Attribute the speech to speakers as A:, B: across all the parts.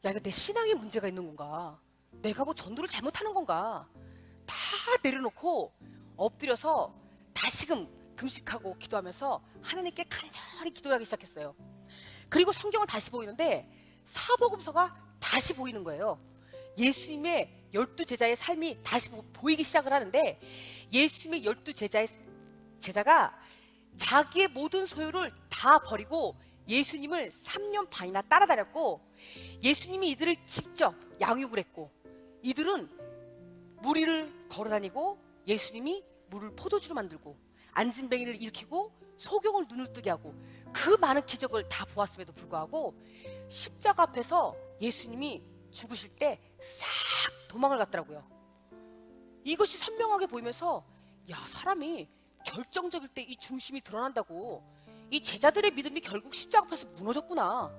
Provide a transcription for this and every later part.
A: 야, 이거 내 신앙에 문제가 있는 건가? 내가 뭐 전도를 잘못하는 건가? 다 내려놓고 엎드려서 다시금 금식하고 기도하면서 하나님께 간절히 기도하기 시작했어요. 그리고 성경은 다시 보이는데 사복음서가 다시 보이는 거예요. 예수님의 12제자의 삶이 다시 보이기 시작을 하는데, 예수님의 12제자가 자기의 모든 소유를 다 버리고 예수님을 3년 반이나 따라다녔고, 예수님이 이들을 직접 양육을 했고, 이들은 무리를 걸어다니고 예수님이 물을 포도주로 만들고 안진뱅이를 일으키고 소경을 눈을 뜨게 하고 그 많은 기적을 다 보았음에도 불구하고 십자가 앞에서 예수님이 죽으실 때 싹 도망을 갔더라고요. 이것이 선명하게 보이면서, 야, 사람이 결정적일 때 이 중심이 드러난다고. 이 제자들의 믿음이 결국 십자가 앞에서 무너졌구나.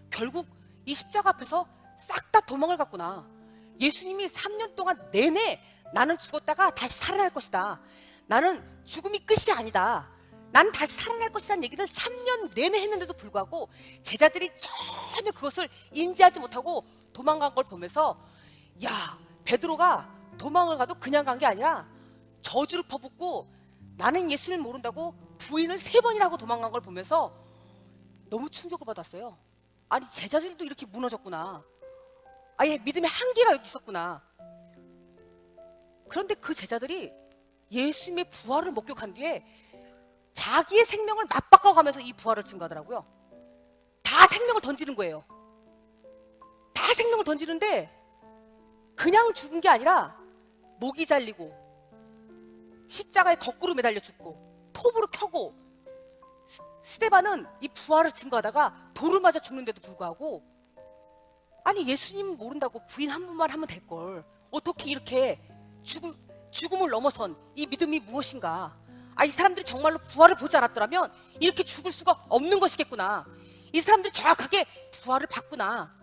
A: 결국 이 십자가 앞에서 싹 다 도망을 갔구나. 예수님이 3년 동안 내내 나는 죽었다가 다시 살아날 것이다, 나는 죽음이 끝이 아니다, 난 다시 살아날 것이라는 얘기를 3년 내내 했는데도 불구하고 제자들이 전혀 그것을 인지하지 못하고 도망간 걸 보면서, 야, 베드로가 도망을 가도 그냥 간 게 아니라 저주를 퍼붓고 나는 예수를 모른다고 부인을 3번이나 하고 도망간 걸 보면서 너무 충격을 받았어요. 아니, 제자들도 이렇게 무너졌구나. 아예 믿음의 한계가 여기 있었구나. 그런데 그 제자들이 예수님의 부활을 목격한 뒤에 자기의 생명을 맞바꿔가면서 이 부활을 증거하더라고요. 다 생명을 던지는 거예요. 다 생명을 던지는데 그냥 죽은 게 아니라 목이 잘리고 십자가에 거꾸로 매달려 죽고 톱으로 켜고, 스데반은 이 부활을 증거하다가 돌을 맞아 죽는데도 불구하고, 아니, 예수님 모른다고 부인 한 번만 하면 될걸 어떻게 이렇게 죽음을 넘어선 이 믿음이 무엇인가. 이 사람들이 정말로 부활을 보지 않았더라면 이렇게 죽을 수가 없는 것이겠구나. 이 사람들이 정확하게 부활을 봤구나.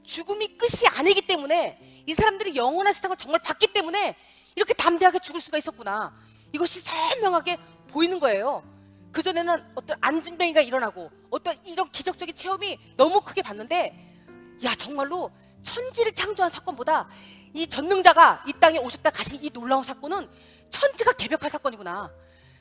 A: 죽음이 끝이 아니기 때문에, 이 사람들이 영원한 세상을 정말 봤기 때문에 이렇게 담대하게 죽을 수가 있었구나. 이것이 선명하게 보이는 거예요. 그전에는 어떤 안진뱅이가 일어나고 어떤 이런 기적적인 체험이 너무 크게 봤는데, 야, 정말로 천지를 창조한 사건보다 이 전능자가 이 땅에 오셨다 가신 이 놀라운 사건은 천지가 개벽할 사건이구나.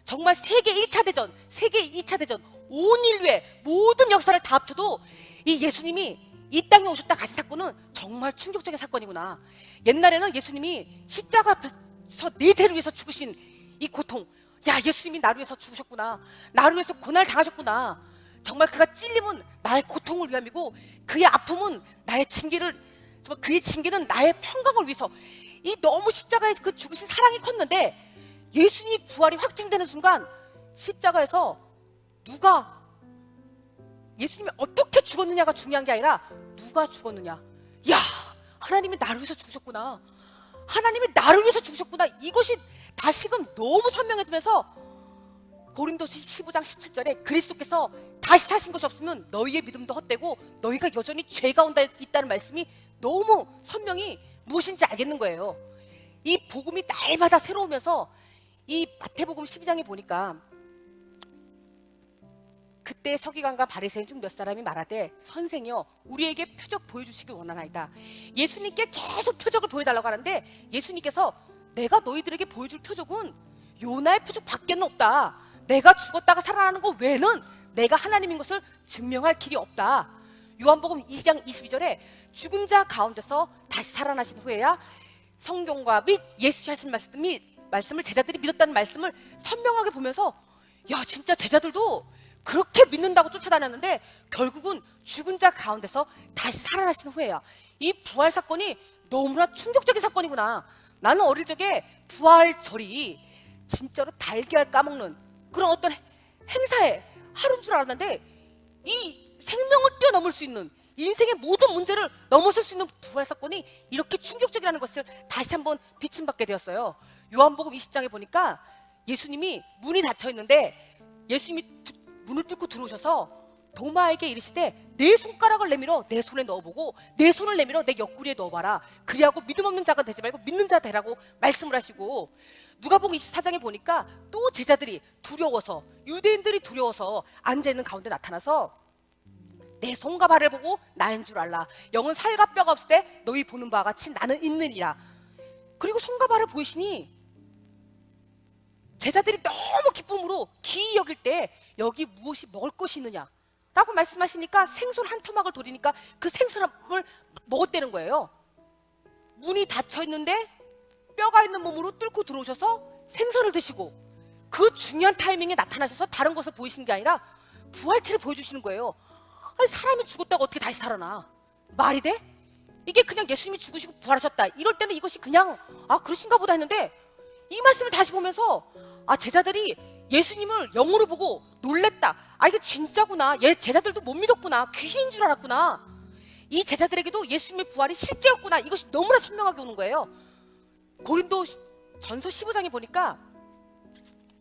A: 정말 세계 1차 대전, 세계 2차 대전, 온 인류의 모든 역사를 다 합쳐도 이 예수님이 이 땅에 오셨다 가신 사건은 정말 충격적인 사건이구나. 옛날에는 예수님이 십자가 앞에서 내 죄를 위해서 죽으신 이 고통, 야, 예수님이 나를 위해서 죽으셨구나, 나를 위해서 고난을 당하셨구나, 정말 그가 찔림은 나의 고통을 위함이고 그의 아픔은 나의 징계를, 정말 그의 징계는 나의 평강을 위해서, 이 너무 십자가에 그 죽으신 사랑이 컸는데, 예수님이 부활이 확증되는 순간 십자가에서 누가, 예수님이 어떻게 죽었느냐가 중요한 게 아니라 누가 죽었느냐. 야, 하나님이 나를 위해서 죽으셨구나, 하나님이 나를 위해서 죽으셨구나. 이것이 다시금 너무 선명해지면서 고린도서 15장 17절에 그리스도께서 다시 사신 것이 없으면 너희의 믿음도 헛되고 너희가 여전히 죄 가운데 있다는 말씀이 너무 선명히 무엇인지 알겠는 거예요. 이 복음이 날마다 새로우면서, 이 마태복음 12장에 보니까 그때 서기관과 바리새인 중 몇 사람이 말하되, 선생이여, 우리에게 표적 보여주시기 원하나이다. 예수님께 계속 표적을 보여달라고 하는데, 예수님께서 내가 너희들에게 보여줄 표적은 요나의 표적밖에는 없다. 내가 죽었다가 살아나는 것 외에는 내가 하나님인 것을 증명할 길이 없다. 요한복음 2장 22절에 죽은 자 가운데서 다시 살아나신 후에야 성경과 및 예수님이 하신 말씀을 제자들이 믿었다는 말씀을 선명하게 보면서, 야, 진짜 제자들도 그렇게 믿는다고 쫓아다녔는데 결국은 죽은 자 가운데서 다시 살아나신 후에야. 이 부활 사건이 너무나 충격적인 사건이구나. 나는 어릴 적에 부활절이 진짜로 달걀 까먹는 그런 어떤 행사의 하루인 줄 알았는데, 이 생명을 뛰어넘을 수 있는, 인생의 모든 문제를 넘어설 수 있는 부활 사건이 이렇게 충격적이라는 것을 다시 한번 비침받게 되었어요. 요한복음 20장에 보니까 예수님이 문이 닫혀 있는데, 예수님이 문을 뚫고 들어오셔서 도마에게 이르시되, 내 손가락을 내밀어 내 손에 넣어보고 내 손을 내밀어 내 옆구리에 넣어봐라. 그리하고 믿음 없는 자가 되지 말고 믿는 자 되라고 말씀을 하시고, 누가복음 24장에 보니까 또 제자들이 두려워서, 유대인들이 두려워서 앉아있는 가운데 나타나서 내 손과 발을 보고 나인 줄 알라. 영은 살과 뼈가 없을 때 너희 보는 바와 같이 나는 있느니라. 그리고 손과 발을 보이시니 제자들이 너무 기쁨으로 기이 여길 때 여기 무엇이 먹을 것이 있느냐 라고 말씀하시니까 생선 한 토막을 돌리니까 그 생선을 먹었다는 거예요. 문이 닫혀 있는데 뼈가 있는 몸으로 뚫고 들어오셔서 생선을 드시고 그 중요한 타이밍에 나타나셔서 다른 것을 보이시는 게 아니라 부활체를 보여주시는 거예요. 아니, 사람이 죽었다가 어떻게 다시 살아나? 말이 돼? 이게 그냥 예수님이 죽으시고 부활하셨다 이럴 때는 이것이 그냥 그러신가 보다 했는데 이 말씀을 다시 보면서 제자들이 예수님을 영으로 보고 놀랬다. 이거 진짜구나. 제자들도 못 믿었구나. 귀신인 줄 알았구나. 이 제자들에게도 예수님의 부활이 실제였구나. 이것이 너무나 선명하게 오는 거예요. 고린도 전서 15장에 보니까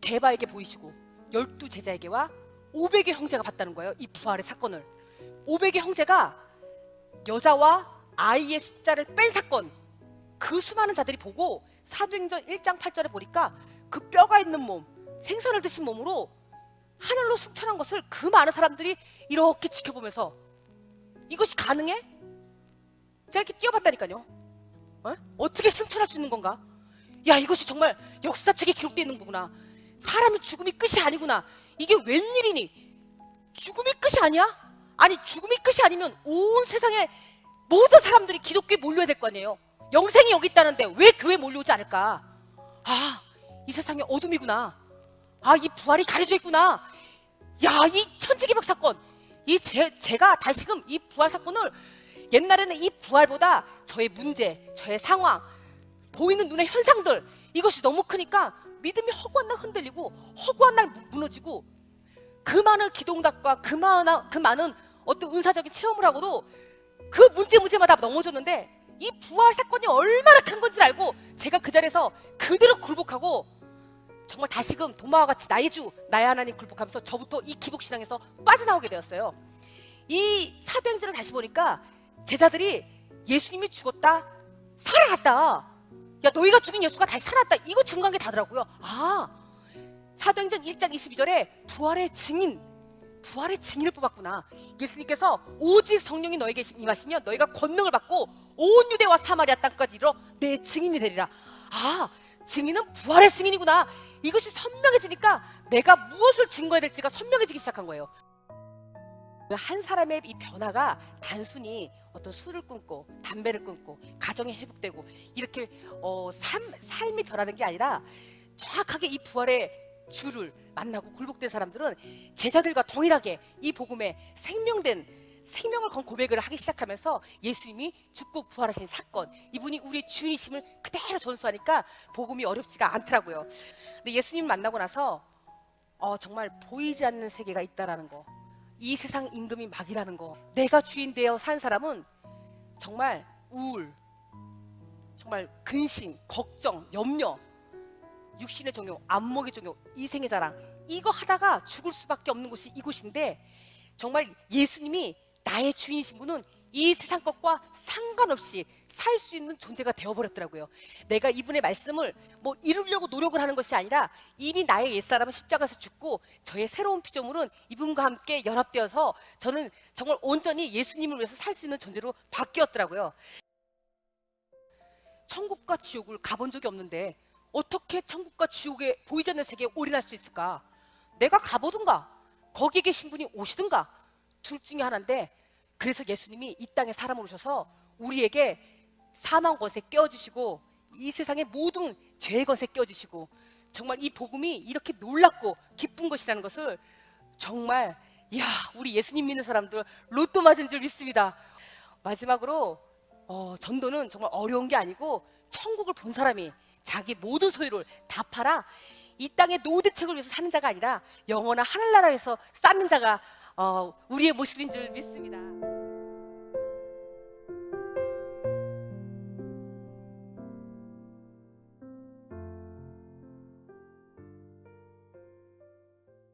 A: 게바에게 보이시고 12제자에게와 500의 형제가 봤다는 거예요. 이 부활의 사건을. 500의 형제가 여자와 아이의 숫자를 뺀 사건, 그 수많은 자들이 보고 사도행전 1장 8절에 보니까 그 뼈가 있는 몸, 생선을 드신 몸으로 하늘로 승천한 것을 그 많은 사람들이 이렇게 지켜보면서 이것이 가능해? 제가 이렇게 뛰어봤다니까요. 어떻게 승천할 수 있는 건가? 야, 이것이 정말 역사책에 기록되어 있는 거구나. 사람이 죽음이 끝이 아니구나. 이게 웬일이니? 죽음이 끝이 아니야? 아니, 죽음이 끝이 아니면 온 세상에 모든 사람들이 기독교에 몰려야 될 거 아니에요. 영생이 여기 있다는데 왜 교회에 몰려오지 않을까? 이 세상에 어둠이구나. 이 부활이 가려져 있구나. 야, 이 천지개벽 사건. 제가 다시금 이 부활 사건을 옛날에는 이 부활보다 저의 문제, 저의 상황, 보이는 눈의 현상들 이것이 너무 크니까 믿음이 허구한 날 흔들리고 허구한 날 무너지고 그 많은 기도응답과 그 많은 어떤 은사적인 체험을 하고도 그 문제마다 넘어졌는데 이 부활 사건이 얼마나 큰 건지 알고 제가 그 자리에서 그대로 굴복하고 정말 다시금 도마와 같이 나의 주 나의 하나님 굴복하면서 저부터 이 기복신앙에서 빠져나오게 되었어요. 이 사도행전을 다시 보니까 제자들이 예수님이 죽었다 살아났다, 야 너희가 죽인 예수가 다시 살아났다, 이거 증거한 게 다더라고요. 사도행전 1장 22절에 부활의 증인을 뽑았구나. 예수님께서 오직 성령이 너에게 임하시면 너희가 권능을 받고 온 유대와 사마리아 땅까지 이르러 내 증인이 되리라. 증인은 부활의 증인이구나. 이것이 선명해지니까 내가 무엇을 증거해야 될지가 선명해지기 시작한 거예요. 한 사람의 이 변화가 단순히 어떤 술을 끊고 담배를 끊고 가정이 회복되고 이렇게 삶이 변화된 게 아니라 정확하게 이 부활의 주를 만나고 굴복된 사람들은 제자들과 동일하게 이 복음에 생명을 건 고백을 하기 시작하면서 예수님이 죽고 부활하신 사건, 이분이 우리의 주인이심을 그대로 전수하니까 복음이 어렵지가 않더라고요. 근데 예수님 만나고 나서 정말 보이지 않는 세계가 있다라는 거, 이 세상 임금이 막이라는 거, 내가 주인 되어 산 사람은 정말 우울, 정말 근심, 걱정, 염려, 육신의 종교, 안목의 종교, 이생의 자랑, 이거 하다가 죽을 수밖에 없는 곳이 이곳인데 정말 예수님이 나의 주인이신 분은 이 세상 것과 상관없이 살 수 있는 존재가 되어버렸더라고요. 내가 이분의 말씀을 이루려고 노력을 하는 것이 아니라 이미 나의 옛사람은 십자가에서 죽고 저의 새로운 피조물은 이분과 함께 연합되어서 저는 정말 온전히 예수님을 위해서 살 수 있는 존재로 바뀌었더라고요. 천국과 지옥을 가본 적이 없는데 어떻게 천국과 지옥에 보이지 않는 세계에 올인할 수 있을까? 내가 가보든가 거기에 계신 분이 오시든가 둘 중에 하나인데, 그래서 예수님이 이 땅에 사람으로 오셔서 우리에게 사망 권세 깨어주시고 이 세상의 모든 죄의 권세 깨어주시고 정말 이 복음이 이렇게 놀랍고 기쁜 것이라는 것을 정말 우리 예수님 믿는 사람들 로또 맞은 줄 믿습니다. 마지막으로 전도는 정말 어려운 게 아니고 천국을 본 사람이 자기 모든 소유를 다 팔아 이 땅의 노대책을 위해서 사는 자가 아니라 영원한 하늘나라에서 쌓는 자가 우리의 모습인 줄 믿습니다.